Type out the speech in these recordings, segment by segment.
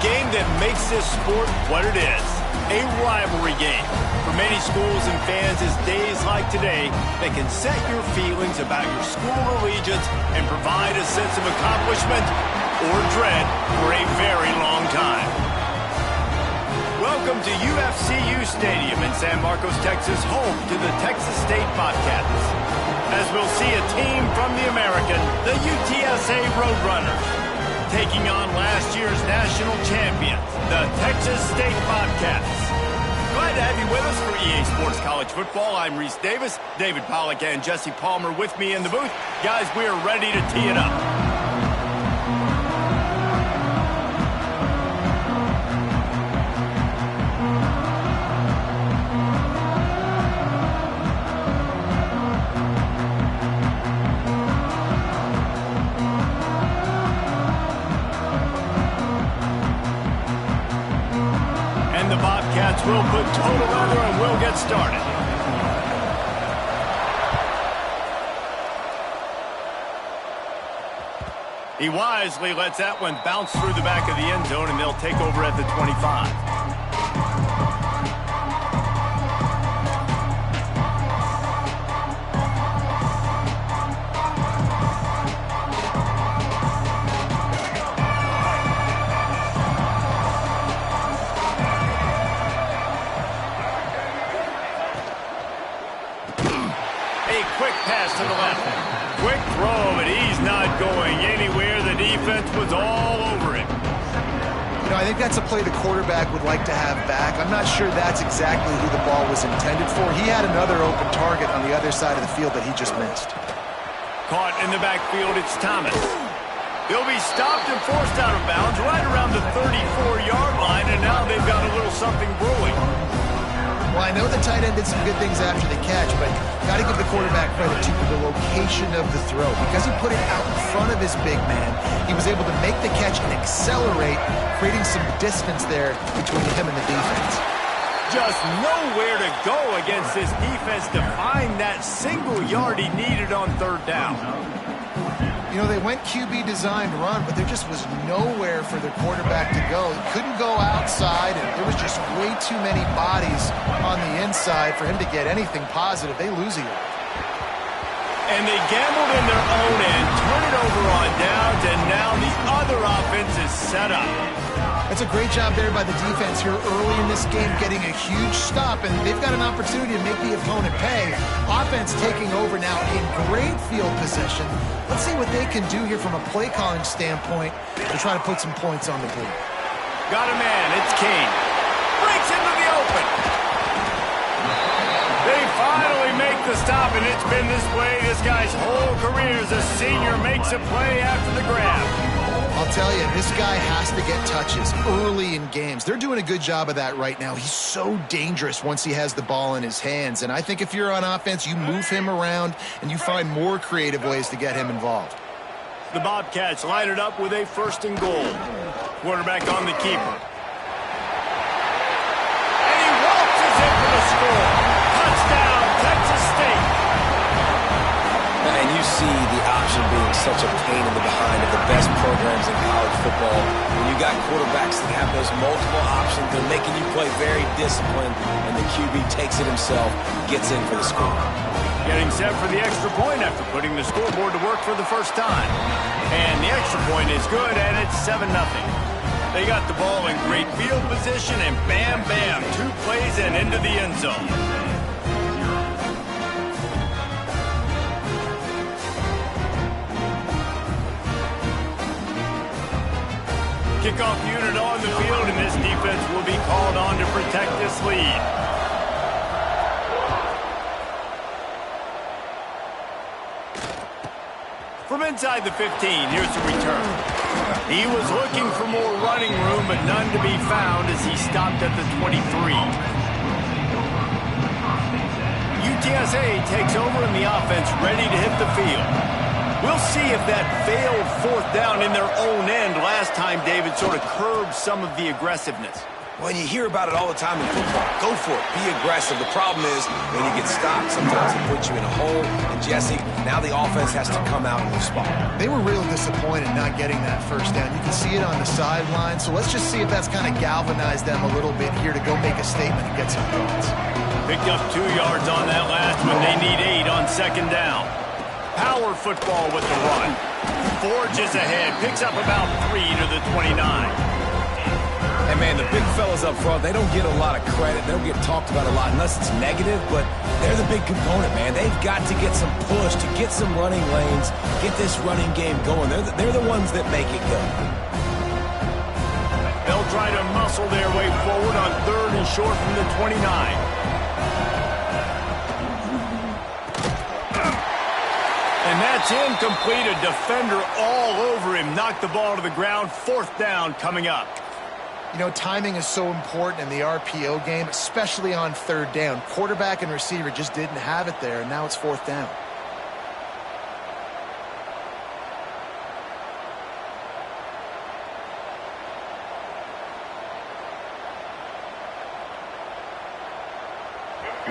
Game that makes this sport what it is, a rivalry game. For many schools and fans, it's days like today that can set your feelings about your school allegiance and provide a sense of accomplishment or dread for a very long time. Welcome to UFCU Stadium in San Marcos, Texas, home to the Texas State Bobcats. As we'll see a team from the American, the UTSA Roadrunners, taking on last year's national champions, the Texas State Bobcats. Glad to have you with us for EA Sports College Football. I'm Reese Davis, David Pollack, and Jesse Palmer with me in the booth. Guys, we are ready to tee it up. We'll put total weather and we'll get started. He wisely lets that one bounce through the back of the end zone, and they'll take over at the 25. To the left. Quick throw, but he's not going anywhere. The defense was all over him. You know, I think that's a play the quarterback would like to have back. I'm not sure that's exactly who the ball was intended for. He had another open target on the other side of the field that he just missed. Caught in the backfield, it's Thomas. He'll be stopped and forced out of bounds right around the 34-yard line, and now they've got a little something brewing. Well, I know the tight end did some good things after the catch, but got to give the quarterback credit to the location of the throw. Because he put it out in front of his big man, he was able to make the catch and accelerate, creating some distance there between him and the defense. Just nowhere to go against this defense to find that single yard he needed on third down. You know, they went QB designed run, but there just was nowhere for their quarterback to go. He couldn't go outside, and there was just way too many bodies on the inside for him to get anything positive. They lose a yard. And they gambled in their own end, turn it over on downs, and now the other offense is set up. That's a great job there by the defense here early in this game, getting a huge stop, and they've got an opportunity to make the opponent pay. Offense taking over now in great field position. Let's see what they can do here from a play calling standpoint to try to put some points on the board. Got a man, it's Kane. Breaks into the open. They finally make the stop, and it's been this way this guy's whole career as a senior. Makes a play after the grab. I'll tell you, this guy has to get touches early in games. They're doing a good job of that right now. He's so dangerous once he has the ball in his hands. And I think if you're on offense, you move him around and you find more creative ways to get him involved. The Bobcats line it up with a 1st and goal. Quarterback on the keeper. And he waltzes in for the score. Touchdown, Texas State. And you see the option being such a pain in the behind of the best programs in college football. When you got quarterbacks that have those multiple options, they're making you play very disciplined, and the QB takes it himself, gets in for the score. Getting set for the extra point after putting the scoreboard to work for the first time. And the extra point is good, and it's 7-0. They got the ball in great field position, and bam, bam, 2 plays and into the end zone. Kickoff unit on the field, and this defense will be called on to protect this lead. From inside the 15, here's the return. He was looking for more running room, but none to be found as he stopped at the 23. UTSA takes over in the offense, ready to hit the field. We'll see if that failed 4th down in their own end last time, David, sort of curbed some of the aggressiveness. Well, you hear about it all the time in football. Go for it. Be aggressive. The problem is when you get stopped, sometimes it puts you in a hole. And, Jesse, now the offense has to come out and respond. They were real disappointed not getting that first down. You can see it on the sideline. So let's just see if that's kind of galvanized them a little bit here to go make a statement and get some points. Picked up 2 yards on that last one. They need 8 on 2nd down. Power football with the run. Forges ahead. Picks up about 3 to the 29. And, man, the big fellas up front, they don't get a lot of credit. They don't get talked about a lot unless it's negative, but they're the big component, man. They've got to get some push, to get some running lanes, get this running game going. They're the ones that make it go. They'll try to muscle their way forward on 3rd and short from the 29. And that's incomplete. A defender all over him. Knocked the ball to the ground. 4th down coming up. You know, timing is so important in the RPO game, especially on 3rd down. Quarterback and receiver just didn't have it there, and now it's 4th down.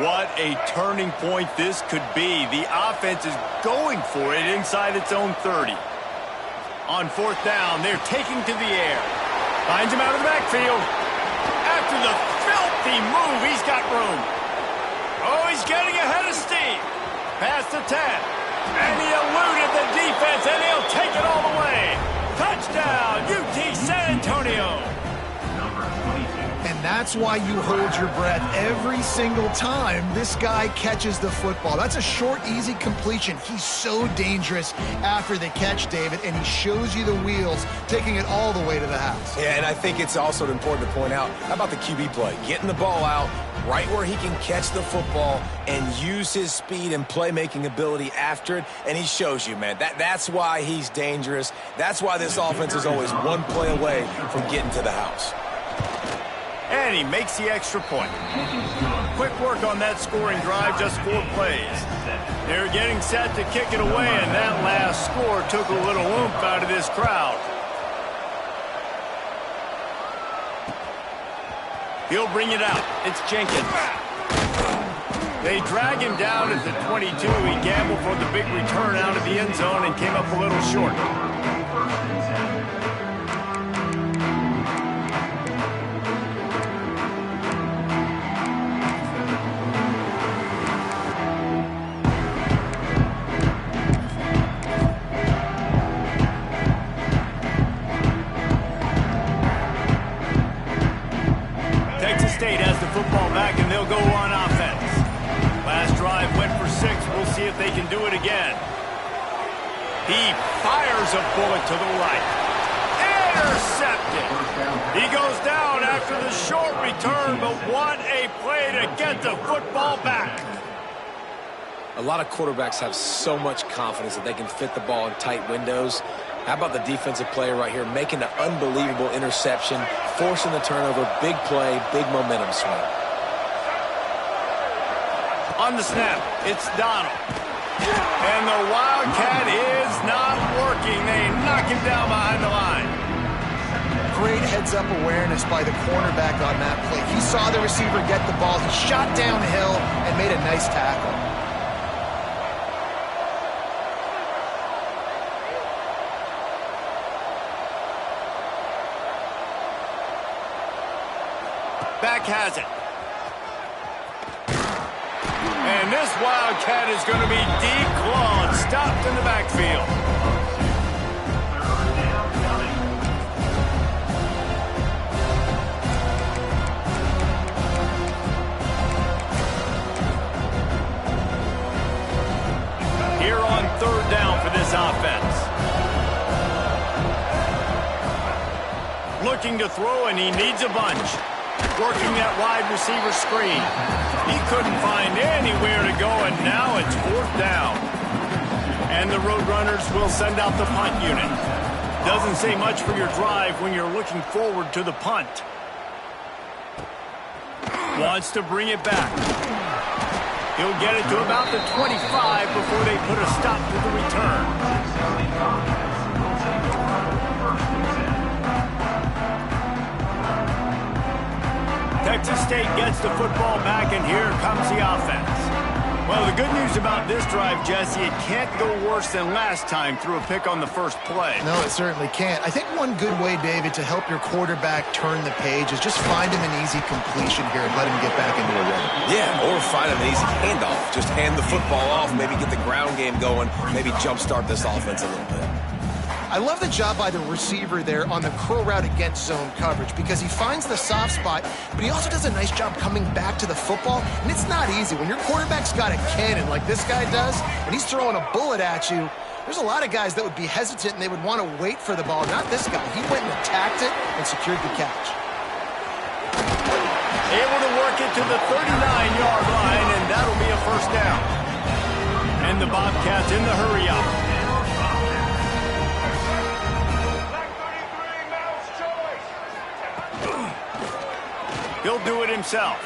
What a turning point this could be. The offense is going for it inside its own 30. On 4th down, they're taking to the air. Finds him out of the backfield. After the filthy move, he's got room. Oh, he's getting ahead of steam. Past the 10. And he eluded the defense, and he'll take it all the way. Touchdown, UT San Antonio. And that's why you hold your breath every single time this guy catches the football. That's a short, easy completion. He's so dangerous after the catch, David, and he shows you the wheels, taking it all the way to the house. Yeah, and I think it's also important to point out, how about the QB play? Getting the ball out right where he can catch the football and use his speed and playmaking ability after it, and he shows you, man. That's why he's dangerous. That's why this offense is always one play away from getting to the house. And he makes the extra point. Quick work on that scoring drive, just 4 plays. They're getting set to kick it away, and that last score took a little oomph out of this crowd. He'll bring it out. It's Jenkins. They drag him down at the 22. He gambled for the big return out of the end zone and came up a little short. State has the football back, and they'll go on offense. Last drive went for 6. We'll see if they can do it again. He fires a bullet to the right. Intercepted. He goes down after the short return, but what a play to get the football back. A lot of quarterbacks have so much confidence that they can fit the ball in tight windows. How about the defensive player right here making an unbelievable interception, forcing the turnover, big play, big momentum swing. On the snap, it's Donald. And the Wildcat is not working. They knock him down behind the line. Great heads-up awareness by the cornerback on that play. He saw the receiver get the ball. He shot downhill and made a nice tackle. back has it. And this Wildcat is going to be declawed, stopped in the backfield. Here on third down for this offense. Looking to throw, and he needs a bunch. Working that wide receiver screen. He couldn't find anywhere to go, and now it's fourth down. And the Roadrunners will send out the punt unit. Doesn't say much for your drive when you're looking forward to the punt. Wants to bring it back. He'll get it to about the 25 before they put a stop to the return. Texas State gets the football back, and here comes the offense. Well, the good news about this drive, Jesse, it can't go worse than last time through a pick on the first play. No, it certainly can't. I think one good way, David, to help your quarterback turn the page is just find him an easy completion here and let him get back into a rhythm. Yeah, or find him an easy handoff. Just hand the football off, maybe get the ground game going, maybe jumpstart this offense a little bit. I love the job by the receiver there on the curl route against zone coverage because he finds the soft spot, but he also does a nice job coming back to the football, and it's not easy. When your quarterback's got a cannon like this guy does, and he's throwing a bullet at you, there's a lot of guys that would be hesitant and they would want to wait for the ball. Not this guy. He went and attacked it and secured the catch. Able to work it to the 39-yard line, and that'll be a first down. And the Bobcats in the hurry-up. He'll do it himself.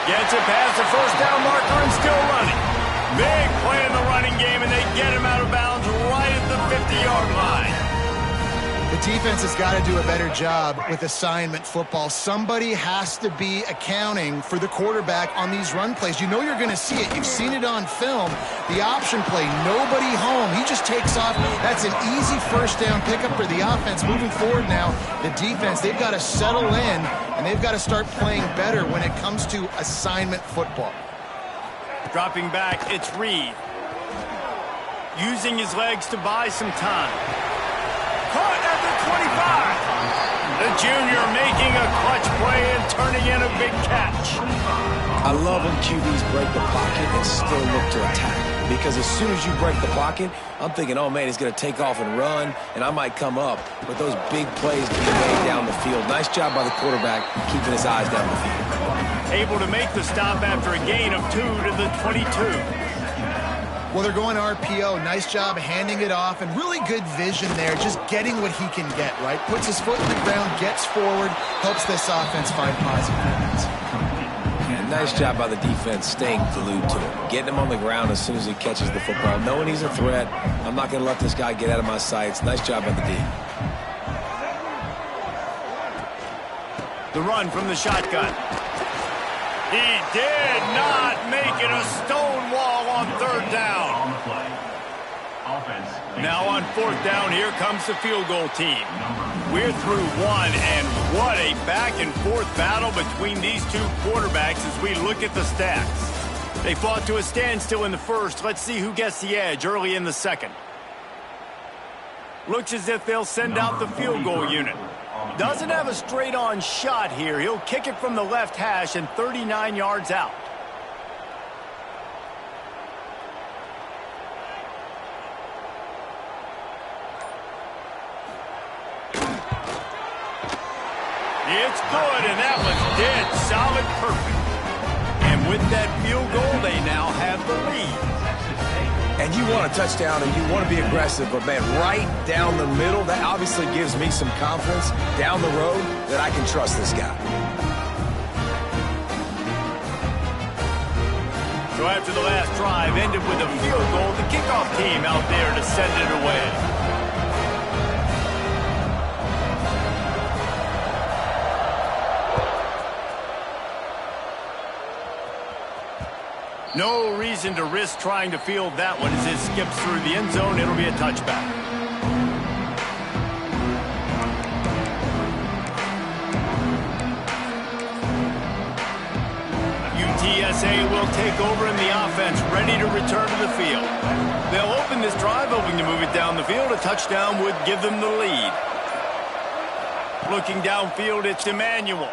Gets it past the first down marker and still running. Big play in the running game, and they get him out of bounds right at the 50-yard line. The defense has got to do a better job with assignment football. Somebody has to be accounting for the quarterback on these run plays. You know you're going to see it. You've seen it on film. The option play, nobody home. He just takes off. That's an easy first down pickup for the offense. Moving forward now, the defense, they've got to settle in, and they've got to start playing better when it comes to assignment football. Dropping back, it's Reed. Using his legs to buy some time. Caught at the 25. The junior making a clutch play and turning in a big catch. I love when QBs break the pocket and still look to attack. Because as soon as you break the pocket, I'm thinking, oh, man, he's going to take off and run, and I might come up. But those big plays being made down the field. Nice job by the quarterback keeping his eyes down the field. Able to make the stop after a gain of 2 to the 22. Well, they're going RPO. Nice job handing it off, and really good vision there, just getting what he can get, right? Puts his foot in the ground, gets forward, helps this offense find positive moments. Yeah, nice job by the defense staying glued to him. Getting him on the ground as soon as he catches the football. Knowing he's a threat, I'm not going to let this guy get out of my sights. Nice job by the D. The run from the shotgun. He did not make it a stone wall on third down. Now on fourth down, here comes the field goal team. We're through one, and what a back-and-forth battle between these two quarterbacks as we look at the stats. They fought to a standstill in the first. Let's see who gets the edge early in the second. Looks as if they'll send out the field goal unit. Doesn't have a straight-on shot here. He'll kick it from the left hash and 39 yards out. It's good, and that was dead solid perfect. And with that field goal, they now have the lead. And you want a touchdown and you want to be aggressive, but, man, right down the middle, that obviously gives me some confidence down the road that I can trust this guy. So after the last drive ended with a field goal, the kickoff team out there to send it away. No reason to risk trying to field that one as it skips through the end zone. It'll be a touchback. UTSA will take over in the offense, ready to return to the field. They'll open this drive, hoping to move it down the field. A touchdown would give them the lead. Looking downfield, it's Emmanuel.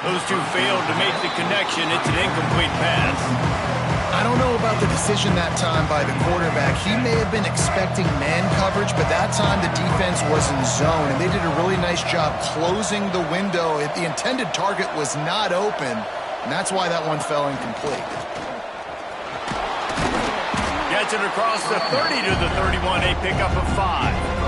Those two failed to make the connection. It's an incomplete pass. I don't know about the decision that time by the quarterback. He may have been expecting man coverage, but that time the defense was in zone, and they did a really nice job closing the window. The intended target was not open, and that's why that one fell incomplete. Gets it across the 30 to the 31, a pickup of 5.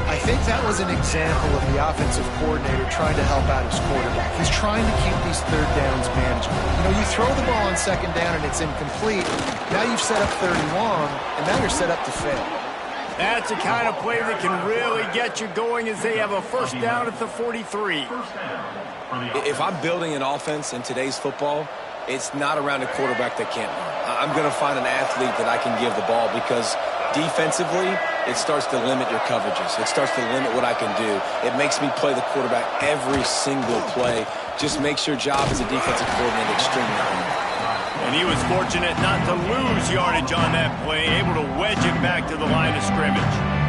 I think that was an example of the offensive coordinator trying to help out his quarterback. He's trying to keep these third downs manageable. You know, you throw the ball on second down and it's incomplete. Now you've set up 31, and now you're set up to fail. That's the kind of play that can really get you going as they have a first down at the 43. If I'm building an offense in today's football, it's not around a quarterback that can't run. I'm going to find an athlete that I can give the ball, because defensively, it starts to limit your coverages. It starts to limit what I can do. It makes me play the quarterback every single play. Just makes your job as a defensive coordinator extremely hard. And he was fortunate not to lose yardage on that play, able to wedge it back to the line of scrimmage.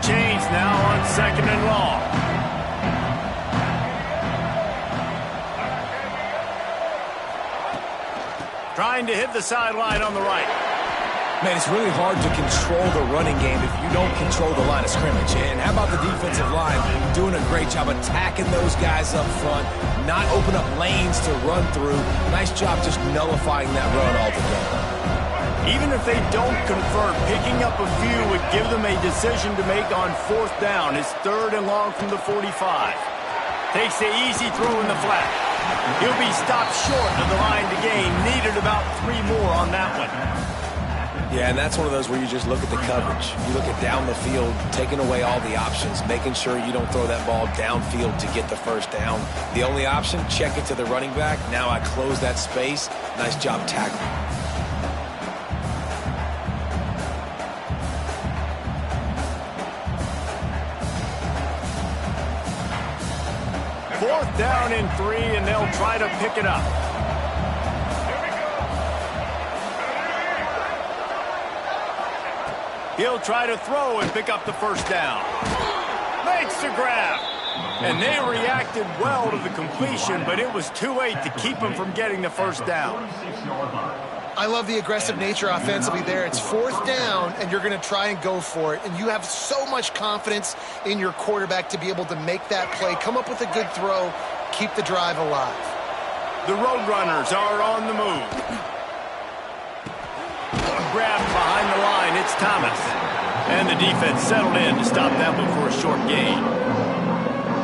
Chains now on 2nd and long. Trying to hit the sideline on the right. Man, it's really hard to control the running game if you don't control the line of scrimmage. And how about the defensive line doing a great job attacking those guys up front, not open up lanes to run through. Nice job just nullifying that run altogether. Even if they don't convert, picking up a few would give them a decision to make on 4th down. It's 3rd and long from the 45. Takes the easy throw in the flat. He'll be stopped short of the line to gain. Needed about 3 more on that one. Yeah, and that's one of those where you just look at the coverage. You look at down the field, taking away all the options, making sure you don't throw that ball downfield to get the first down. The only option, check it to the running back. Now I close that space. Nice job tackling. 4th down and 3, and they'll try to pick it up. He'll try to throw and pick up the first down. Makes the grab. And they reacted well to the completion, but it was too late to keep him from getting the first down. I love the aggressive nature offensively there. It's 4th down, and you're going to try and go for it. And you have so much confidence in your quarterback to be able to make that play, come up with a good throw, keep the drive alive. The Roadrunners are on the move. Grabbed behind the line, it's Thomas. And the defense settled in to stop that one for a short gain.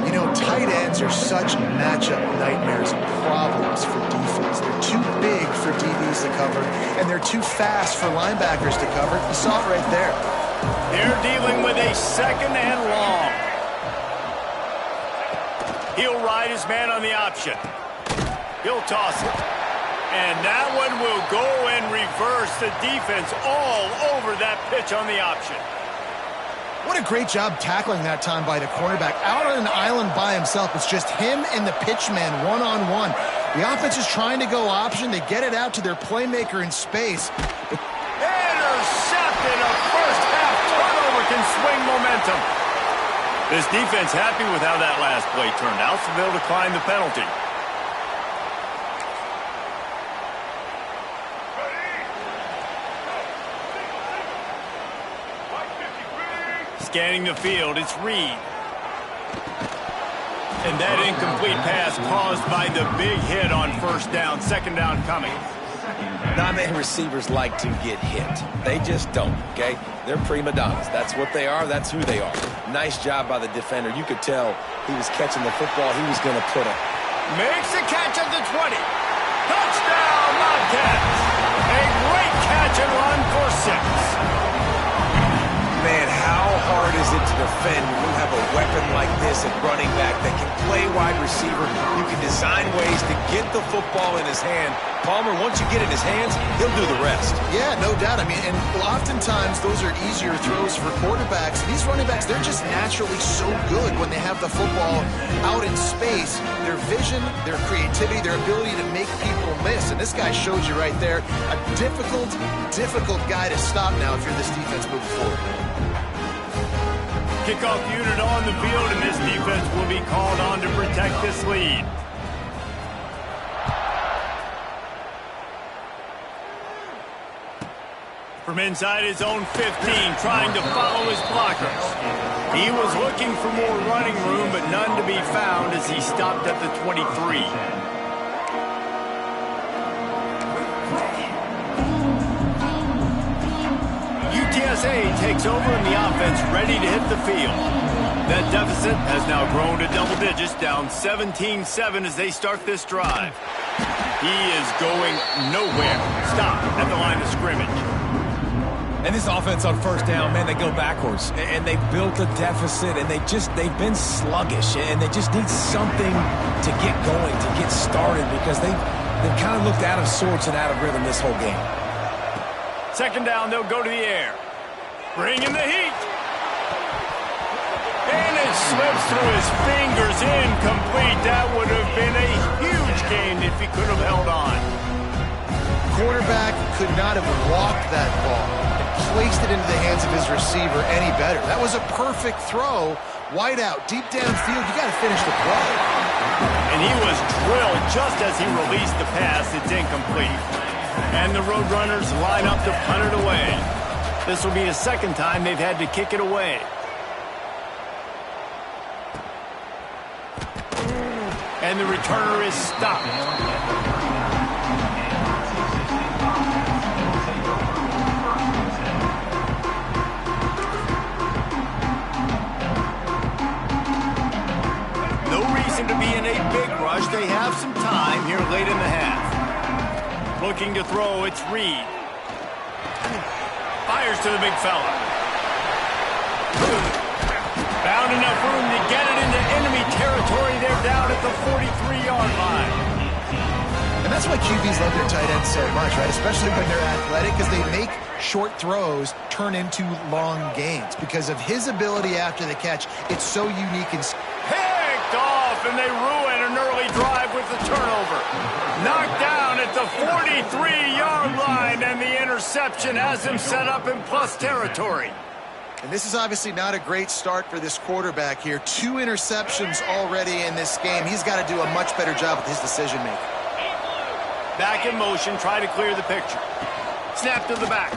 You know, tight ends are such matchup nightmares and problems for defense. They're too big for DBs to cover, and they're too fast for linebackers to cover. You saw it right there. They're dealing with a 2nd and long. He'll ride his man on the option. He'll toss it. And that one will go and reverse. The defense all over that pitch on the option. What a great job tackling that time by the cornerback. Out on an island by himself. It's just him and the pitchman one-on-one. The offense is trying to go option. They get it out to their playmaker in space. Intercepted. A first-half turnover can swing momentum. This defense happy with how that last play turned out, so they'll decline the penalty. Scanning the field, it's Reed. And that incomplete pass caused by the big hit on 1st down, 2nd down coming. Not many receivers like to get hit. They just don't, okay? They're prima donnas. That's what they are. That's who they are. Nice job by the defender. You could tell he was catching the football. He was going to put it. Makes the catch at the 20. Touchdown, Bobcats. A great catch and run for 6. Man, how hard is it to defend when you have a weapon like this at running back that can play wide receiver who can design ways to get the football in his hand. Palmer, once you get it in his hands, he'll do the rest. Yeah, no doubt. I mean, and oftentimes those are easier throws for quarterbacks. These running backs, they're just naturally so good when they have the football out in space. Their vision, their creativity, their ability to make people miss. And this guy shows you right there, a difficult guy to stop now if you're this defense moving forward. Kickoff unit on the field, and this defense will be called on to protect this lead. From inside his own 15, trying to follow his blockers. He was looking for more running room, but none to be found as he stopped at the 23. UTSA takes over in the offense, ready to hit the field. That deficit has now grown to double digits, down 17-7 as they start this drive. He is going nowhere. Stop at the line of scrimmage. And this offense on first down, man, they go backwards. And they built a deficit, and they've been sluggish. And they just need something to get going, to get started, because they've kind of looked out of sorts and out of rhythm this whole game. Second down, they'll go to the air. Bring in the heat. And it slips through his fingers, incomplete. That would have been a huge gain if he could have held on. Quarterback could not have walked that ball and placed it into the hands of his receiver any better. That was a perfect throw. Wide out, deep downfield. You got to finish the play. And he was drilled just as he released the pass. It's incomplete. And the Roadrunners line up to punt it away. This will be the second time they've had to kick it away. And the returner is stopped. No reason to be in a big rush. They have some time here late in the half. Looking to throw, it's Reed. Fires to the big fella. Found enough room to get it into enemy territory. They're down at the 43-yard line. And that's why QBs love their tight ends so much, right? Especially when they're athletic, because they make short throws turn into long gains. Because of his ability after the catch, it's so unique and Picked off, and they ruin an early drive with the turnover. Knocked down at the 43-yard line, and the interception has him set up in plus territory. And this is obviously not a great start for this quarterback here. 2 interceptions already in this game. He's got to do a much better job with his decision-making. Back in motion, try to clear the picture. Snap to the back.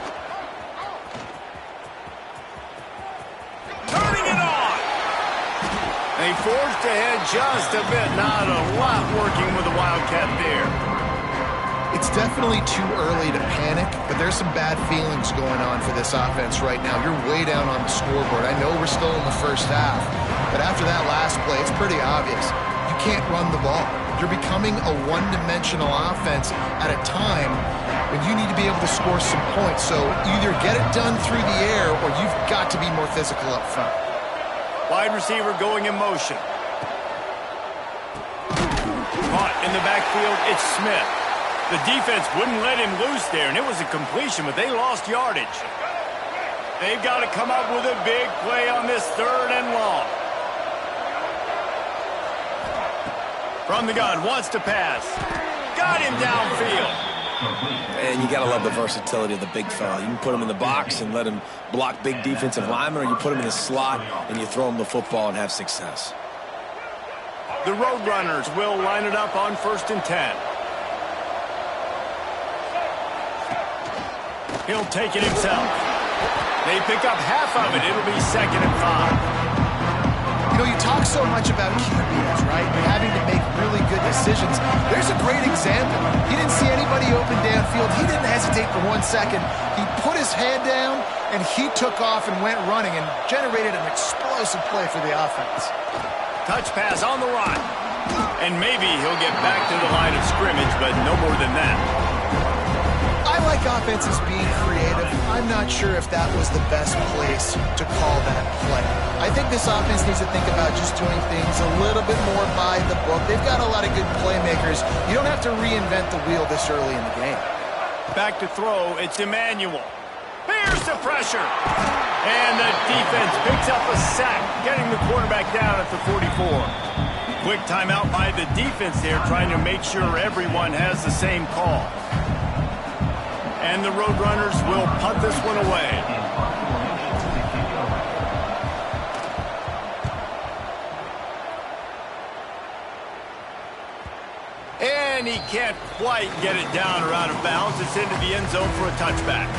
Turning it on. They forged ahead just a bit. Not a lot working with the Wildcat there. It's definitely too early to panic, but there's some bad feelings going on for this offense right now. You're way down on the scoreboard. I know we're still in the first half, but after that last play, it's pretty obvious. You can't run the ball. You're becoming a one-dimensional offense at a time when you need to be able to score some points. So either get it done through the air or you've got to be more physical up front. Wide receiver going in motion. Caught in the backfield, it's Smith. The defense wouldn't let him loose there, and it was a completion, but they lost yardage. They've got to come up with a big play on this 3rd and long. From the gun, wants to pass. Got him downfield. And you got to love the versatility of the big fella. You can put him in the box and let him block big defensive linemen, or you put him in the slot and you throw him the football and have success. The Roadrunners will line it up on 1st and 10. He'll take it himself. They pick up half of it. It'll be 2nd and 5. You know, you talk so much about QBs, right? Having to make really good decisions. There's a great example. He didn't see anybody open downfield. He didn't hesitate for 1 second. He put his head down, and he took off and went running and generated an explosive play for the offense. Touch pass on the run. And maybe he'll get back to the line of scrimmage, but no more than that. I like offenses being creative. I'm not sure if that was the best place to call that play. I think this offense needs to think about just doing things a little bit more by the book. They've got a lot of good playmakers. You don't have to reinvent the wheel this early in the game. Back to throw, it's Emmanuel. Bears the pressure. And the defense picks up a sack, getting the quarterback down at the 44. Quick timeout by the defense there, trying to make sure everyone has the same call. And the Roadrunners will punt this one away. And he can't quite get it down or out of bounds. It's into the end zone for a touchback.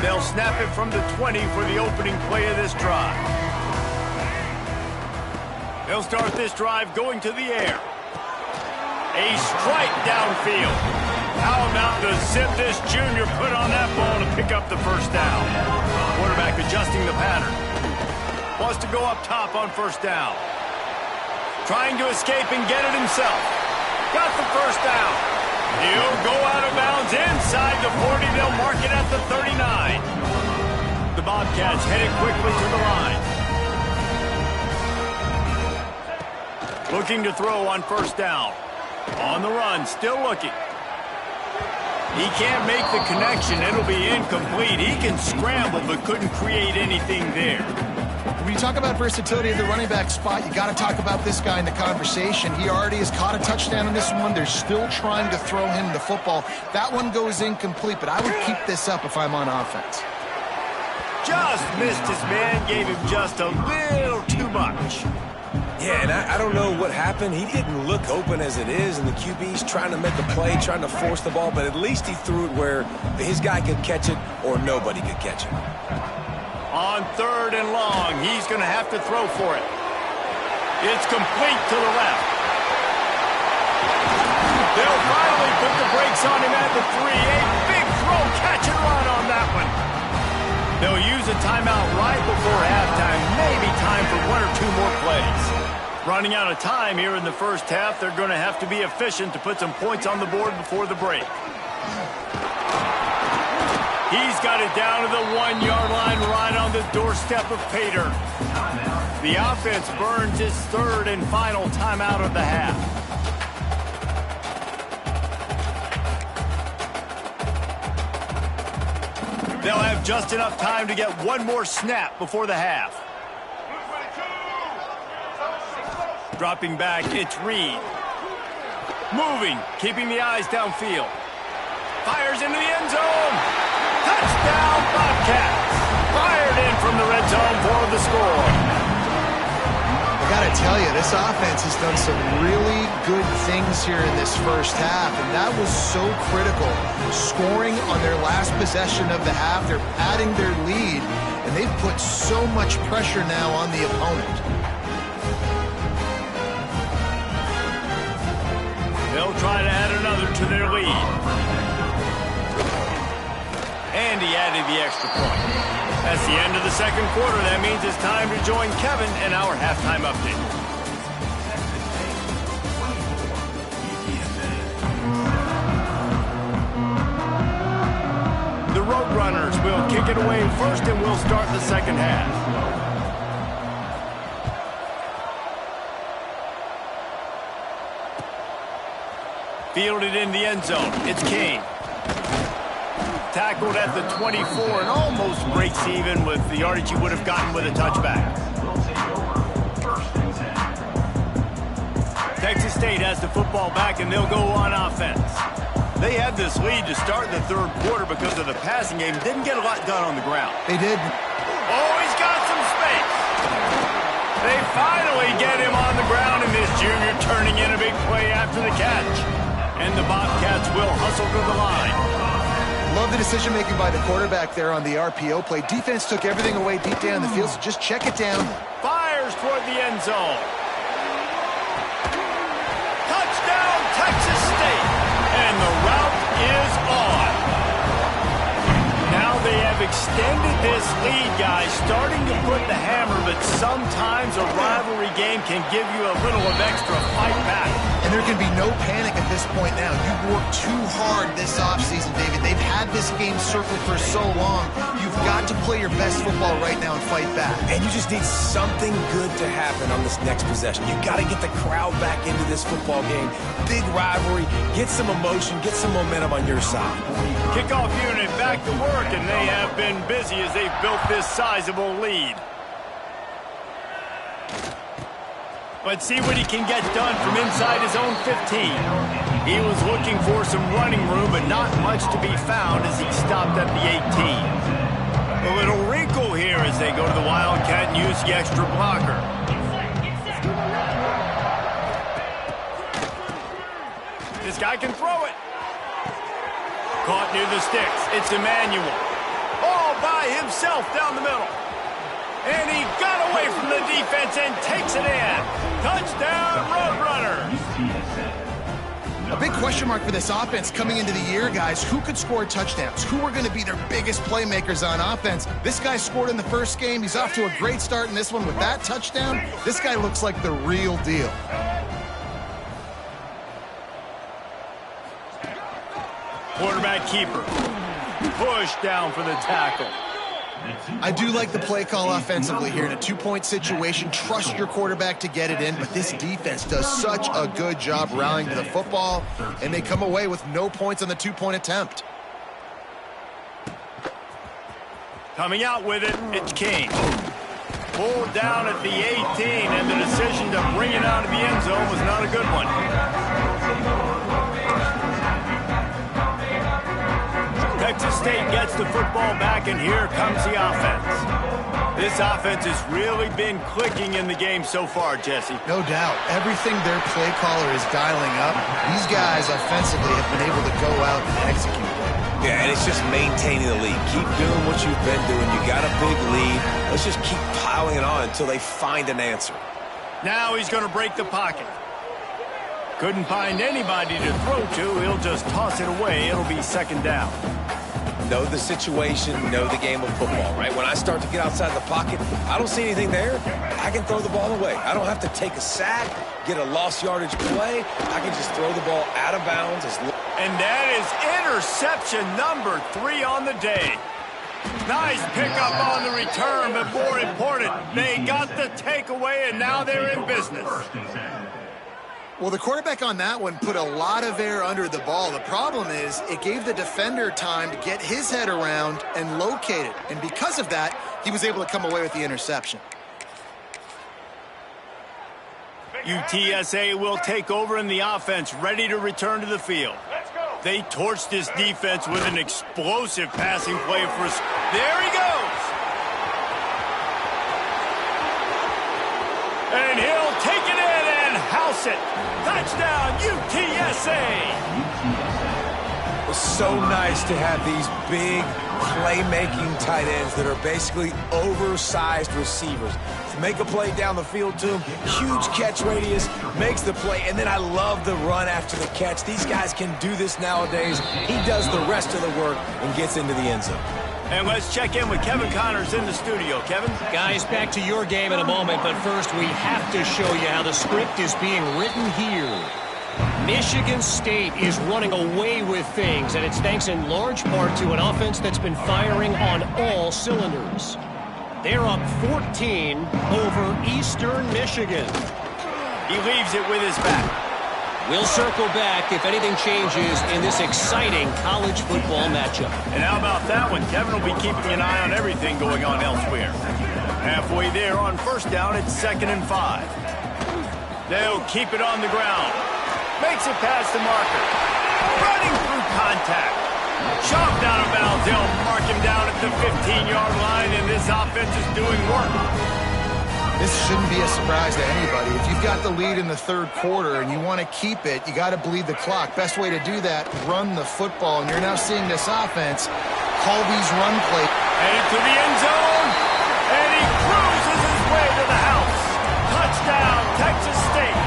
They'll snap it from the 20 for the opening play of this drive. They'll start this drive going to the air. A strike downfield. How about the zip this junior put on that ball to pick up the first down? Quarterback adjusting the pattern. Wants to go up top on first down. Trying to escape and get it himself. Got the first down. He'll go out of bounds inside the 40. They'll mark it at the 39. The Bobcats headed quickly to the line. Looking to throw on first down. On the run, still looking. He can't make the connection. It'll be incomplete. He can scramble, but couldn't create anything there. When you talk about versatility at the running back spot, you got to talk about this guy in the conversation. He already has caught a touchdown in this one. They're still trying to throw him the football. That one goes incomplete, but I would keep this up if I'm on offense. Just missed his man, gave him just a little too much. Yeah, and I don't know what happened. He didn't look open as it is, and the QB's trying to make a play, trying to force the ball, but at least he threw it where his guy could catch it or nobody could catch it. On third and long, he's going to have to throw for it. It's complete to the left. They'll finally put the brakes on him at the 3. A big throw, catch and run on that one. They'll use a timeout right before halftime. Maybe time for one or two more plays. Running out of time here in the first half. They're going to have to be efficient to put some points on the board before the break. He's got it down to the 1-yard line right on the doorstep of Pater. The offense burns its third and final timeout of the half. They'll have just enough time to get one more snap before the half. Dropping back, it's Reed. Moving, keeping the eyes downfield. Fires into the end zone. Touchdown, Bobcats. Fired in from the red zone for the score. I got to tell you, this offense has done some really good things here in this first half, and that was so critical. Scoring on their last possession of the half, they're padding their lead, and they've put so much pressure now on the opponent. They'll try to add another to their lead. And he added the extra point. That's the end of the second quarter. That means it's time to join Kevin in our halftime update. The Roadrunners will kick it away first, and we'll start the second half. Fielded in the end zone. It's Kane. Tackled at the 24 and almost breaks even with the yardage he would have gotten with a touchback. Texas State has the football back, and they'll go on offense. They had this lead to start the third quarter because of the passing game. Didn't get a lot done on the ground. They did. Oh, he's got some space. They finally get him on the ground, and this junior turning in a big play after the catch. And the Bobcats will hustle to the line. Love the decision-making by the quarterback there on the RPO play. Defense took everything away deep down the field, so just check it down. Fires toward the end zone. Touchdown, Texas State. And the route is on. Now they have extended this lead, guys. guys starting to put the hammer, but sometimes a rivalry game can give you a little of extra fight back. And there can be no panic at this point now. You've worked too hard this offseason, David. They've had this game circled for so long. You've got to play your best football right now and fight back. And you just need something good to happen on this next possession. You got to get the crowd back into this football game. Big rivalry. Get some emotion. Get some momentum on your side. Kickoff unit back to work, and they have been busy as they've built this sizable lead. Let's see what he can get done from inside his own 15. He was looking for some running room, but not much to be found as he stopped at the 18. A little wrinkle here as they go to the Wildcat and use the extra blocker. This guy can throw it. Caught near the sticks. It's Emmanuel. All by himself down the middle. And he got away from the defense and takes it in. Touchdown, Roadrunners. A big question mark for this offense coming into the year, guys. Who could score touchdowns? Who are going to be their biggest playmakers on offense? This guy scored in the first game. He's off to a great start in this one with that touchdown. This guy looks like the real deal. Quarterback keeper. Push down for the tackle. I do like the play call offensively here. In a two-point situation, trust your quarterback to get it in, but this defense does such a good job rallying to the football, and they come away with no points on the two-point attempt. Coming out with it, it's King. Pulled down at the 18, and the decision to bring it out of the end zone was not a good one. Texas State gets the football back, and here comes the offense. This offense has really been clicking in the game so far, Jesse. No doubt. Everything their play caller is dialing up, these guys offensively have been able to go out and execute. Yeah, and it's just maintaining the lead. Keep doing what you've been doing. You got a big lead. Let's just keep piling it on until they find an answer. Now he's going to break the pocket. Couldn't find anybody to throw to. He'll just toss it away. It'll be second down. Know the situation, know the game of football, right? When I start to get outside the pocket, I don't see anything there. I can throw the ball away. I don't have to take a sack, get a lost yardage play. I can just throw the ball out of bounds. And that is interception number 3 on the day. Nice pickup on the return, but more important, they got the takeaway, and now they're in business. Well, the quarterback on that one put a lot of air under the ball. The problem is it gave the defender time to get his head around and locate it. And because of that, he was able to come away with the interception. UTSA will take over in the offense, ready to return to the field. They torched this defense with an explosive passing play for us. There he goes! And he'll take it in and house it. Touchdown, UTSA! It's so nice to have these big playmaking tight ends that are basically oversized receivers. To make a play down the field to him, huge catch radius, makes the play, and then I love the run after the catch. These guys can do this nowadays. He does the rest of the work and gets into the end zone. And let's check in with Kevin Connors in the studio. Kevin? Guys, back to your game in a moment, but first we have to show you how the script is being written here. Michigan State is running away with things, and it's thanks in large part to an offense that's been firing on all cylinders. They're up 14 over Eastern Michigan. He leaves it with his back. We'll circle back if anything changes in this exciting college football matchup. And how about that one? Kevin will be keeping an eye on everything going on elsewhere. Halfway there on first down, it's 2nd and 5. They'll keep it on the ground. Makes it past the marker. Running through contact. Chopped out of bounds. They'll mark him down at the 15-yard line, and this offense is doing work. This shouldn't be a surprise to anybody. If you've got the lead in the third quarter and you want to keep it, you got to bleed the clock. Best way to do that, run the football. And you're now seeing this offense call these run plays. Headed to the end zone, and he cruises his way to the house. Touchdown, Texas State.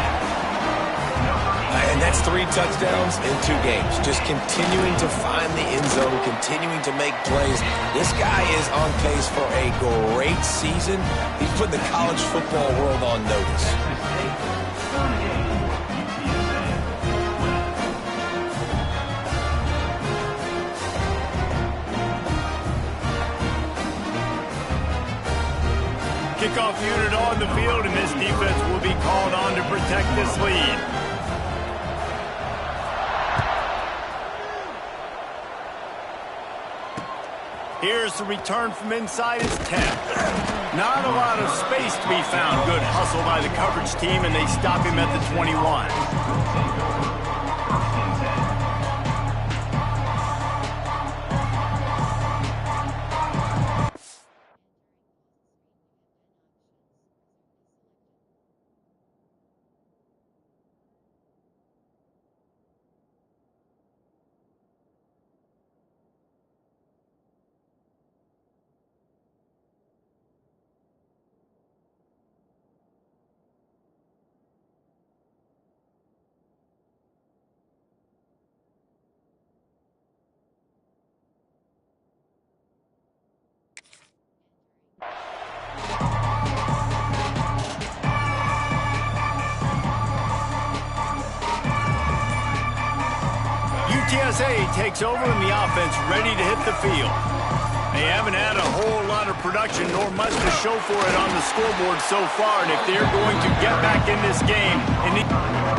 And That's 3 touchdowns in 2 games. Just continuing to find the end zone, continuing to make plays. This guy is on pace for a great season. He's put the college football world on notice. Kickoff unit on the field, and this defense will be called on to protect this lead. Here's the return from inside his 10. Not a lot of space to be found. Good hustle by the coverage team, and they stop him at the 21. UTSA takes over in the offense, ready to hit the field. They haven't had a whole lot of production, nor much to show for it on the scoreboard so far, and if they're going to get back in this game...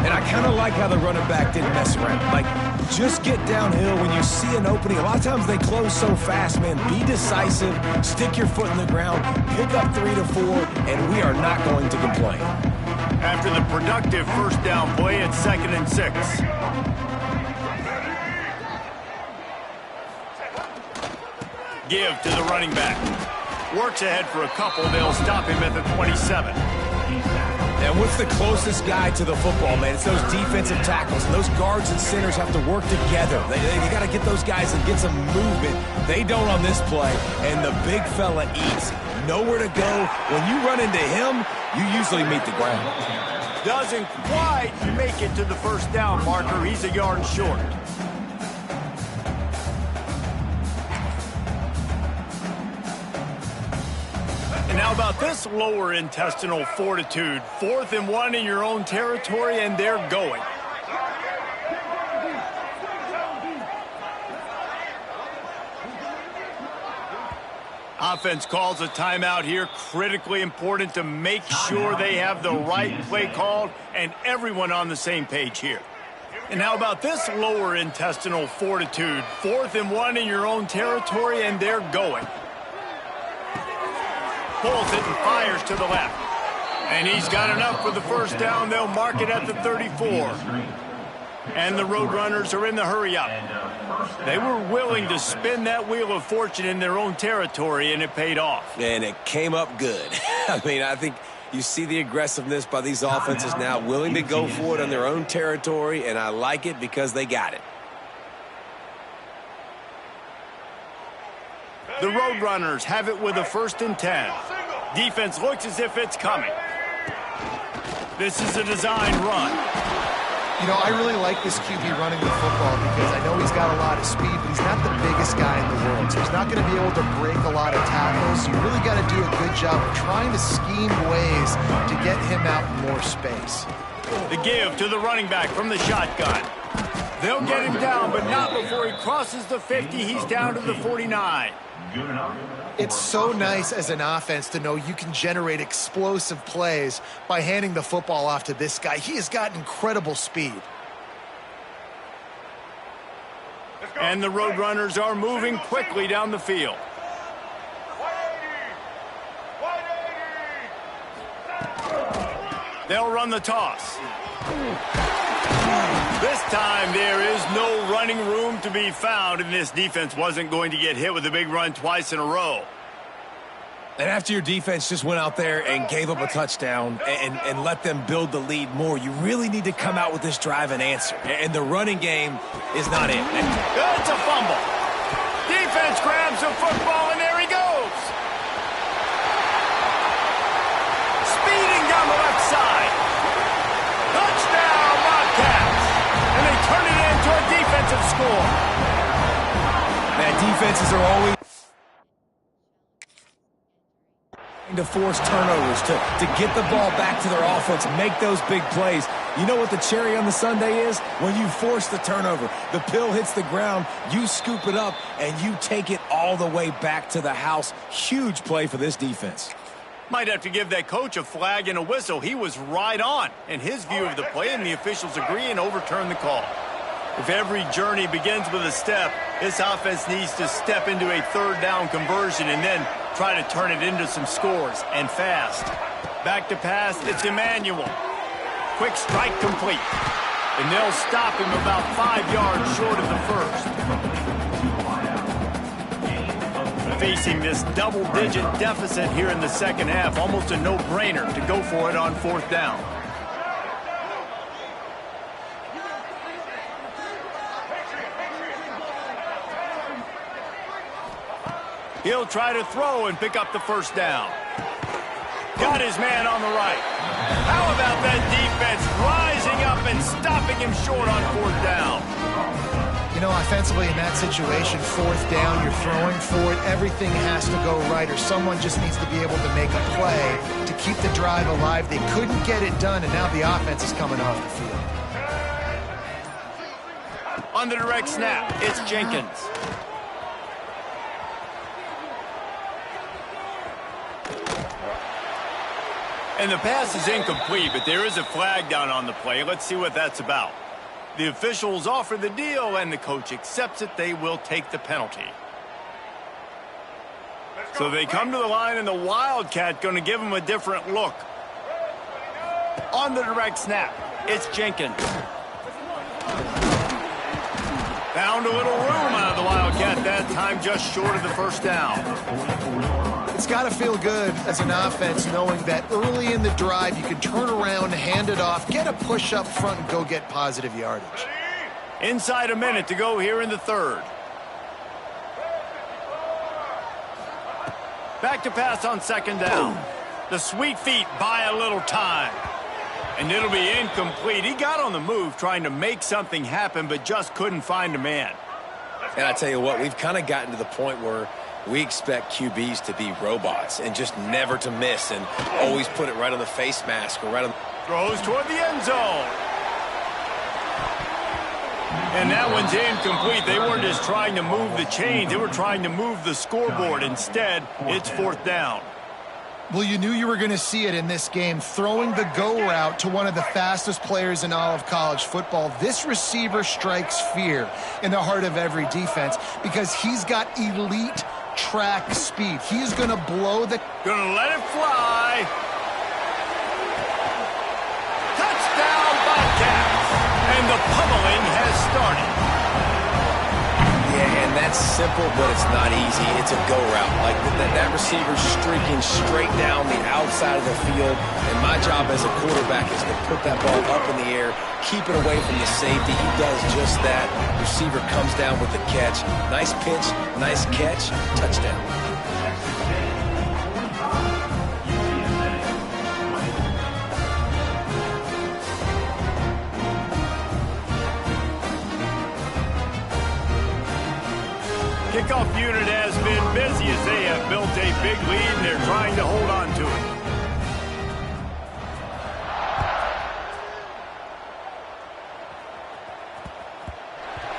And I kind of like how the running back didn't mess around. Like, just get downhill when you see an opening. A lot of times they close so fast, man. Be decisive, stick your foot in the ground, pick up 3 to 4, and we are not going to complain. After the productive first down play, it's 2nd and 6. Give to the running back. Works ahead for a couple. They'll stop him at the 27. And what's the closest guy to the football, man? It's those defensive tackles. And those guards and centers have to work together. They got to get those guys and get some movement. They don't on this play, and the big fella eats. Nowhere to go. When you run into him, you usually meet the ground. Doesn't quite make it to the first down marker. He's a yard short. And how about this lower intestinal fortitude? 4th and 1 in your own territory, and they're going. Offense calls a timeout here. Critically important to make sure they have the right play called and everyone on the same page here. And how about this lower intestinal fortitude? 4th and 1 in your own territory, and they're going. Pulls it and fires to the left. And he's got enough for the first down. They'll mark it at the 34. And the Roadrunners are in the hurry-up. They were willing to spin that wheel of fortune in their own territory, and it paid off. And it came up good. I mean, I think you see the aggressiveness by these offenses now, willing to go for it on their own territory, and I like it because they got it. The Roadrunners have it with a 1st and 10. Defense looks as if it's coming. This is a design run. You know, I really like this QB running the football because I know he's got a lot of speed, but he's not the biggest guy in the world. So he's not going to be able to break a lot of tackles. You really got to do a good job of trying to scheme ways to get him out in more space. The give to the running back from the shotgun. They'll get him down, but not before he crosses the 50. He's down to the 49. It's so nice as an offense to know you can generate explosive plays by handing the football off to this guy. He has got incredible speed. And the Roadrunners are moving quickly down the field. They'll run the toss. This time there is no running room to be found, and this defense wasn't going to get hit with a big run twice in a row. And after your defense just went out there and gave up a touchdown and let them build the lead more, you really need to come out with this drive and answer. And the running game is not it. It's a fumble. Defense grabs the football, and there he goes. Speeding down the left side. Touchdown, Bobcats. score. Man, defenses are always to force turnovers, to get the ball back to their offense, make those big plays. You know what the cherry on the sundae is? When you force the turnover, the pill hits the ground, you scoop it up, and you take it all the way back to the house. Huge play for this defense. Might have to give that coach a flag and a whistle. He was right on in his view of the play, and the officials agree and overturn the call. If every journey begins with a step, this offense needs to step into a third down conversion and then try to turn it into some scores, and fast. Back to pass, it's Emmanuel. Quick strike complete. And they'll stop him about 5 yards short of the first. Facing this double-digit deficit here in the second half, almost a no-brainer to go for it on fourth down. He'll try to throw and pick up the first down. Got his man on the right. How about that defense rising up and stopping him short on fourth down? You know, offensively in that situation, fourth down, you're throwing for it, everything has to go right, or someone just needs to be able to make a play to keep the drive alive. They couldn't get it done, and now the offense is coming off the field. On the direct snap, it's Jenkins. And the pass is incomplete, but there is a flag down on the play. Let's see what that's about. The officials offer the deal, and the coach accepts it. They will take the penalty. So they come to the line, and the Wildcat going to give them a different look. On the direct snap, it's Jenkins. Found a little room out of the Wildcat that time, just short of the first down. It's got to feel good as an offense knowing that early in the drive you can turn around, hand it off, get a push up front, and go get positive yardage. Inside a minute to go here in the third. Back to pass on second down. The sweet feet buy a little time. And it'll be incomplete. He got on the move trying to make something happen, but just couldn't find a man. And I tell you what, we've kind of gotten to the point where we expect QBs to be robots and just never to miss and always put it right on the face mask or right on. Throws toward the end zone. And that one's incomplete. They weren't just trying to move the chains. They were trying to move the scoreboard. Instead, it's fourth down. Well, you knew you were going to see it in this game, throwing the go route to one of the fastest players in all of college football. This receiver strikes fear in the heart of every defense because he's got elite track speed. He's going to blow the... Gonna let it fly. Touchdown, Bobcats. And the pummeling has started. Yeah, and that's simple, but it's not easy. It's a go route. Like that receiver's streaking straight down the outside of the field, and my job as a quarterback is to put that ball up in the air, keep it away from the safety. He does just that. Receiver comes down with the catch. Nice pitch, nice catch, touchdown. Kickoff unit has been busy as they have built a big lead, and they're trying to hold on to it.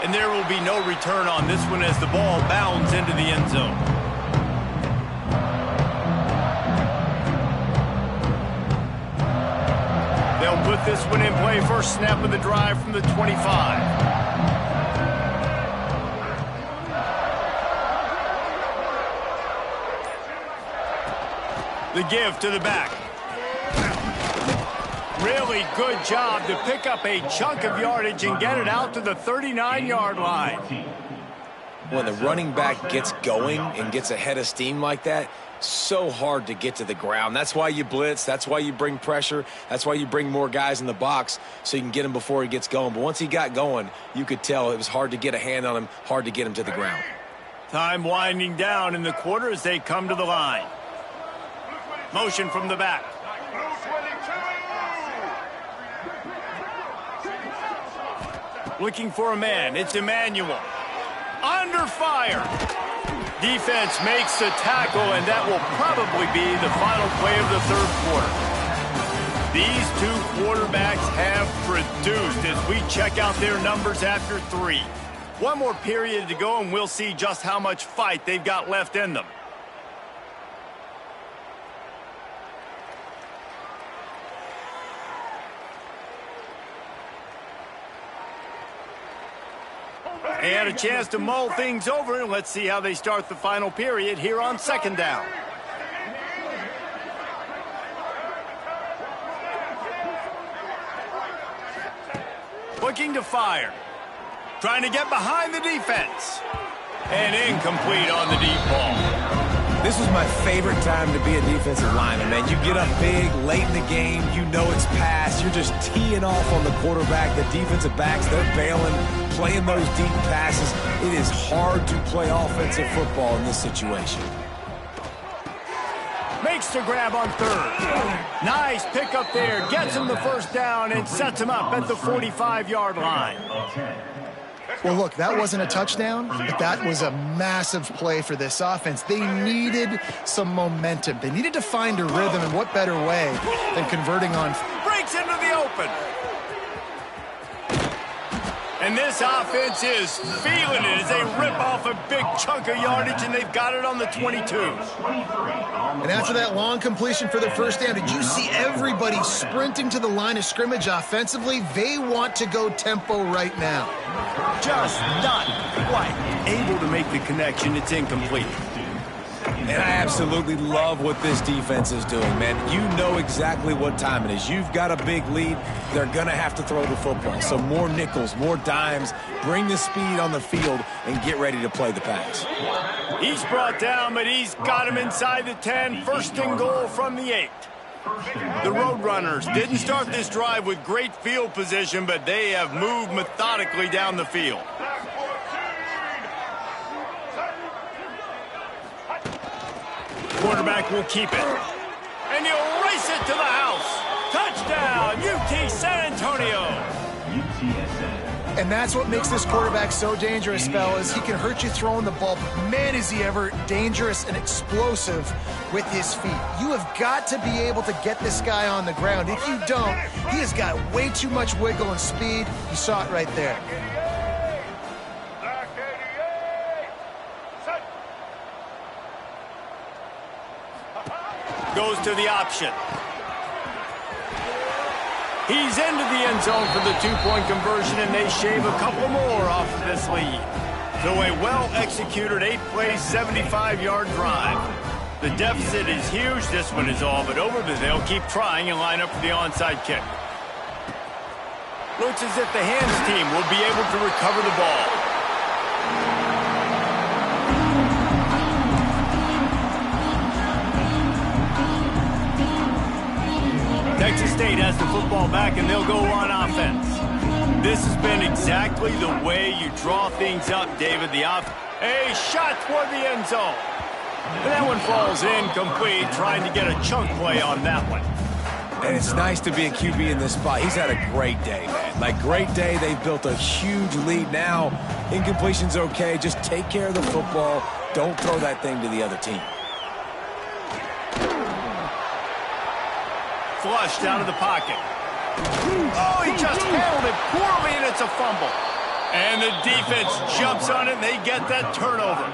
And there will be no return on this one as the ball bounds into the end zone. They'll put this one in play. First snap of the drive from the 25. The give to the back. Really good job to pick up a chunk of yardage and get it out to the 39-yard line. When the running back gets going and gets ahead of steam like that, so hard to get to the ground. That's why you blitz. That's why you bring pressure. That's why you bring more guys in the box so you can get him before he gets going. But once he got going, you could tell it was hard to get a hand on him, hard to get him to the ground. Time winding down in the quarter as they come to the line. Motion from the back. Looking for a man. It's Emmanuel. Under fire. Defense makes the tackle, and that will probably be the final play of the third quarter. These two quarterbacks have produced as we check out their numbers after 3. One more period to go, and we'll see just how much fight they've got left in them. And a chance to mull things over, and let's see how they start the final period here on second down. Looking to fire. Trying to get behind the defense. And incomplete on the deep ball. This was my favorite time to be a defensive lineman, man. You get up big, late in the game, you know it's past. You're just teeing off on the quarterback. The defensive backs, they're bailing, playing those deep passes. It is hard to play offensive football in this situation. Makes the grab on third. Nice pick up there. Gets him the first down and sets him up at the 45-yard line. Well, look, that wasn't a touchdown, but that was a massive play for this offense. They needed some momentum. They needed to find a rhythm, and what better way than converting on. Breaks into the open. And this offense is feeling it as they rip off a big chunk of yardage, and they've got it on the 22. And after that long completion for the first down, did you see everybody sprinting to the line of scrimmage offensively? They want to go tempo right now. Just not quite able to make the connection. It's incomplete. And I absolutely love what this defense is doing, man. You know exactly what time it is. You've got a big lead. They're going to have to throw the football. So more nickels, more dimes, bring the speed on the field, and get ready to play the pass. He's brought down, but he's got him inside the 10. First and goal from the 8. The Roadrunners didn't start this drive with great field position, but they have moved methodically down the field. Quarterback will keep it. And he'll race it to the house. Touchdown, UT San Antonio. And that's what makes this quarterback so dangerous, fellas. He can hurt you throwing the ball, but man, is he ever dangerous and explosive with his feet. You have got to be able to get this guy on the ground. If you don't, he has got way too much wiggle and speed. You saw it right there. Goes to the option. He's into the end zone for the two-point conversion, and they shave a couple more off of this lead. So a well-executed 8-play, 75-yard drive. The deficit is huge. This one is all but over, but they'll keep trying and line up for the onside kick. Looks as if the hands team will be able to recover the ball. Texas State has the football back, and they'll go on offense. This has been exactly the way you draw things up, David. A shot toward the end zone. And that one falls incomplete, trying to get a chunk play on that one. And it's nice to be a QB in this spot. He's had a great day, man. Like, great day. They've built a huge lead now. Incompletion's okay. Just take care of the football. Don't throw that thing to the other team. Flushed out of the pocket. Oh, he just handled it poorly, and it's a fumble. And the defense jumps on it, and they get that turnover.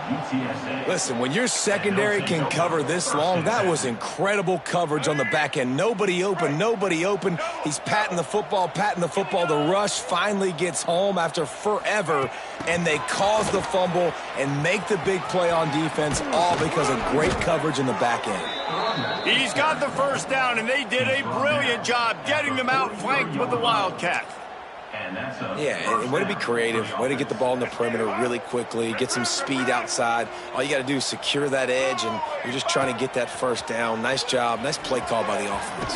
Listen, when your secondary can cover this long, that was incredible coverage on the back end. Nobody open, nobody open. He's patting the football, patting the football. The rush finally gets home after forever, and they cause the fumble and make the big play on defense, all because of great coverage in the back end. He's got the first down, and they did a brilliant job getting them out flanked with the Wildcat. Yeah, and way to be creative, way to get the ball in the perimeter really quickly, get some speed outside. All you got to do is secure that edge, and you're just trying to get that first down. Nice job, nice play call by the offense.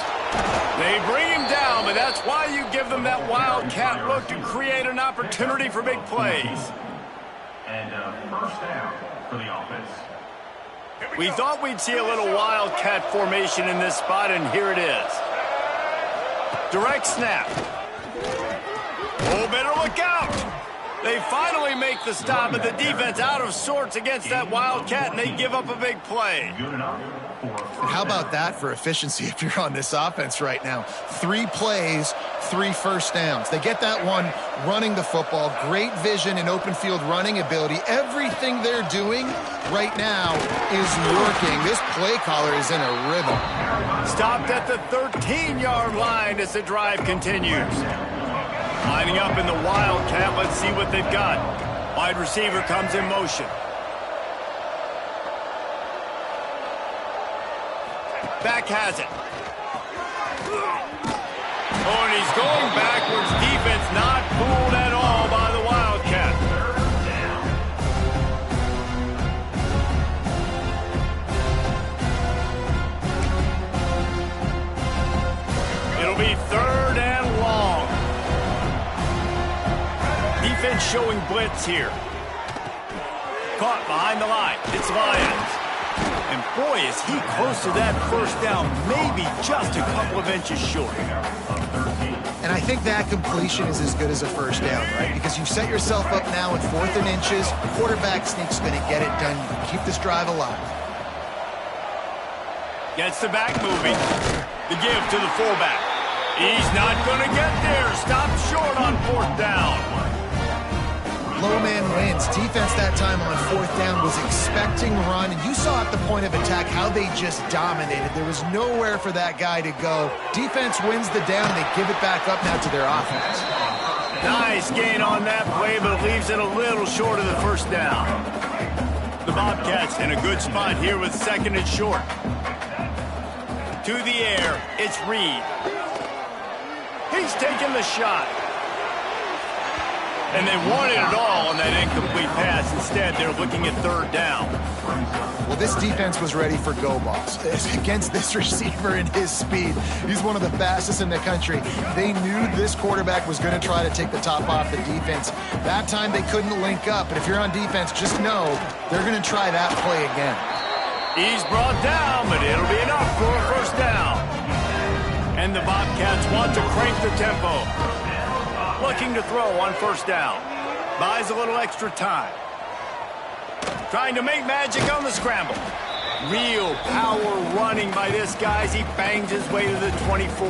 They bring him down, but that's why you give them that Wildcat look to create an opportunity for big plays. And first down for the offense. We thought we'd see a little Wildcat formation in this spot, and here it is. Direct snap. Oh, better look out. They finally make the stop, but the defense out of sorts against that Wildcat, and they give up a big play. And how about that for efficiency if you're on this offense right now? 3 plays, 3 first downs. They get that one running the football. Great vision and open field running ability. Everything they're doing right now is working. This play caller is in a rhythm. Stopped at the 13-yard line as the drive continues. Lining up in the Wildcat. Let's see what they've got. Wide receiver comes in motion. Back has it. Oh, and he's going backwards. Defense not fooled at all by the Wildcat. It'll be 3rd and long. Defense showing blitz here. Caught behind the line. It's Lions. And boy, is he close to that first down, maybe just a couple of inches short. And I think that completion is as good as a first down, right? Because you've set yourself up now at 4th and inches. Quarterback sneak's going to get it done. You can keep this drive alive. Gets the back moving. The give to the fullback. He's not going to get there. Stopped short on 4th down. Low man wins. Defense that time on 4th down was expecting run. And you saw at the point of attack how they just dominated. There was nowhere for that guy to go. Defense wins the down. They give it back up now to their offense. Nice gain on that play, but it leaves it a little short of the first down. The Bobcats in a good spot here with 2nd and short. To the air, it's Reed. He's taking the shot. And they wanted it all on that incomplete pass. Instead, they're looking at 3rd down. Well, this defense was ready for go balls. Against this receiver and his speed, he's one of the fastest in the country. They knew this quarterback was going to try to take the top off the defense. That time they couldn't link up. But if you're on defense, just know they're going to try that play again. He's brought down, but it'll be enough for a first down. And the Bobcats want to crank the tempo. Looking to throw on 1st down. Buys a little extra time. Trying to make magic on the scramble. Real power running by this guy as he bangs his way to the 24.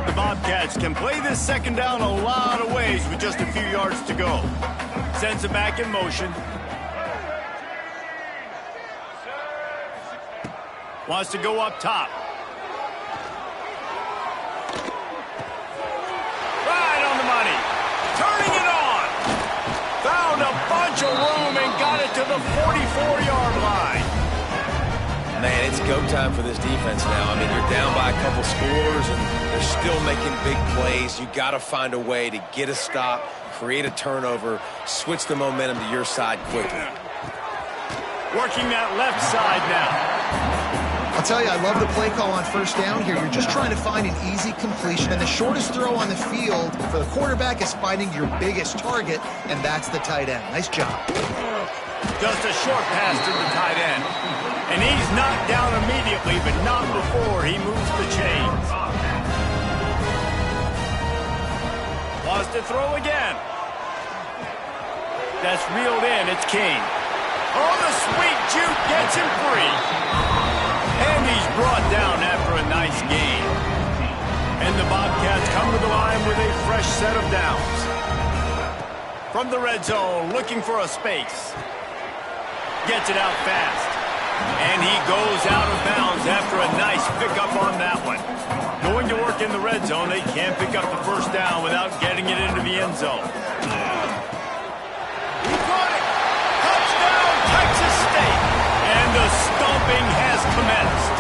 The Bobcats can play this 2nd down a lot of ways with just a few yards to go. Sends it back in motion. Wants to go up top. Bunch of room and got it to the 44-yard line. Man, it's go time for this defense now. I mean, you're down by a couple scores, and they're still making big plays. You got to find a way to get a stop, create a turnover, switch the momentum to your side quickly. Working that left side now. I'll tell you, I love the play call on 1st down here. You're just trying to find an easy completion, and the shortest throw on the field for the quarterback is finding your biggest target, and that's the tight end. Nice job. Just a short pass to the tight end. And he's knocked down immediately, but not before he moves the chains. Wants to throw again. That's reeled in. It's King. Oh, the sweet juke gets him free. And he's brought down after a nice gain. And the Bobcats come to the line with a fresh set of downs. From the red zone, looking for a space. Gets it out fast. And he goes out of bounds after a nice pickup on that one. Going to work in the red zone, they can't pick up the first down without getting it into the end zone. He caught it! Touchdown, Texas State! And the stomping has commenced.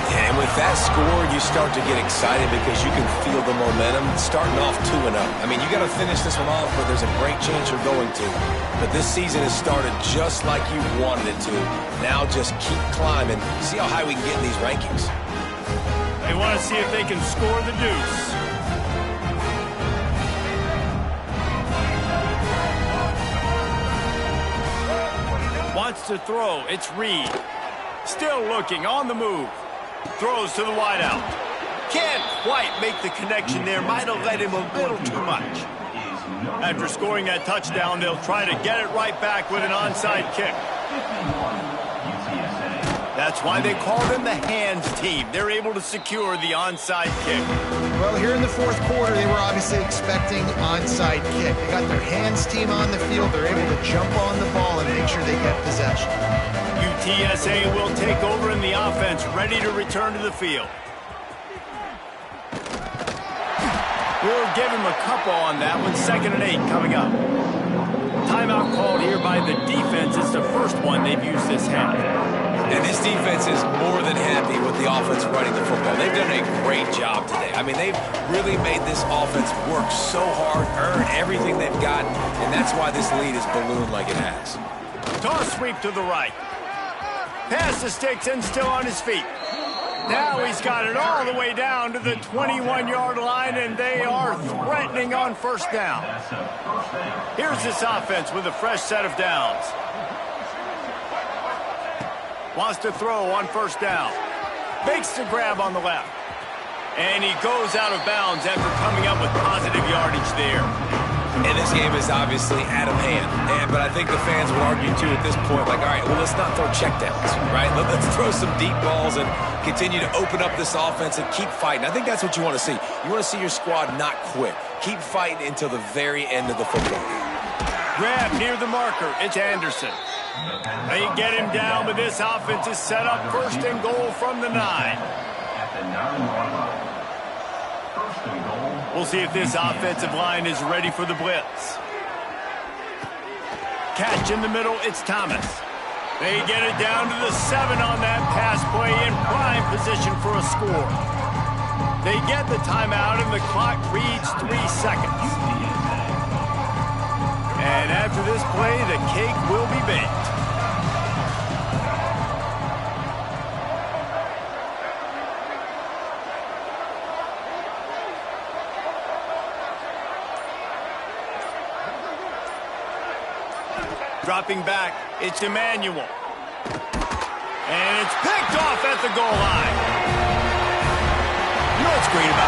Yeah, and with that score, you start to get excited because you can feel the momentum starting off 2-0. I mean, you got to finish this one off, but there's a great chance you're going to. But this season has started just like you wanted it to. Now just keep climbing. See how high we can get in these rankings. They want to see if they can score the deuce. Wants to throw. It's Reed. Still looking on the move. Throws to the wideout. Can't quite make the connection there. Might have led him a little too much. After scoring that touchdown, they'll try to get it right back with an onside kick. That's why they call them the hands team. They're able to secure the onside kick. Well, here in the fourth quarter, they were obviously expecting onside kick. They got their hands team on the field. They're able to jump on the ball and make sure they get possession. UTSA will take over in the offense, ready to return to the field. We'll give him a couple on that one. 2nd and 8 coming up. Timeout called here by the defense. It's the first one they've used this half. And this defense is more than happy with the offense running the football. They've done a great job today. I mean, they've really made this offense work so hard, earn everything they've got, and that's why this lead is ballooned like it has. Toss sweep to the right. Pass the sticks and still on his feet. Now he's got it all the way down to the 21-yard line, and they are threatening on first down. Here's this offense with a fresh set of downs. Wants to throw on first down. Makes the grab on the left. And he goes out of bounds after coming up with positive yardage there. And this game is obviously out of hand. But I think the fans would argue, too, at this point, like, all right, well, let's not throw checkdowns, right? Let's throw some deep balls and continue to open up this offense and keep fighting. I think that's what you want to see. You want to see your squad not quit. Keep fighting until the very end of the football game. Grab near the marker. It's Anderson. They get him down, but this offense is set up 1st and goal from the 9. We'll see if this offensive line is ready for the blitz. Catch in the middle, it's Thomas. They get it down to the 7 on that pass play in prime position for a score. They get the timeout and the clock reads 3 seconds. And after this play, the cake will be baked. Dropping back, it's Emmanuel. And it's picked off at the goal line. You know what's great about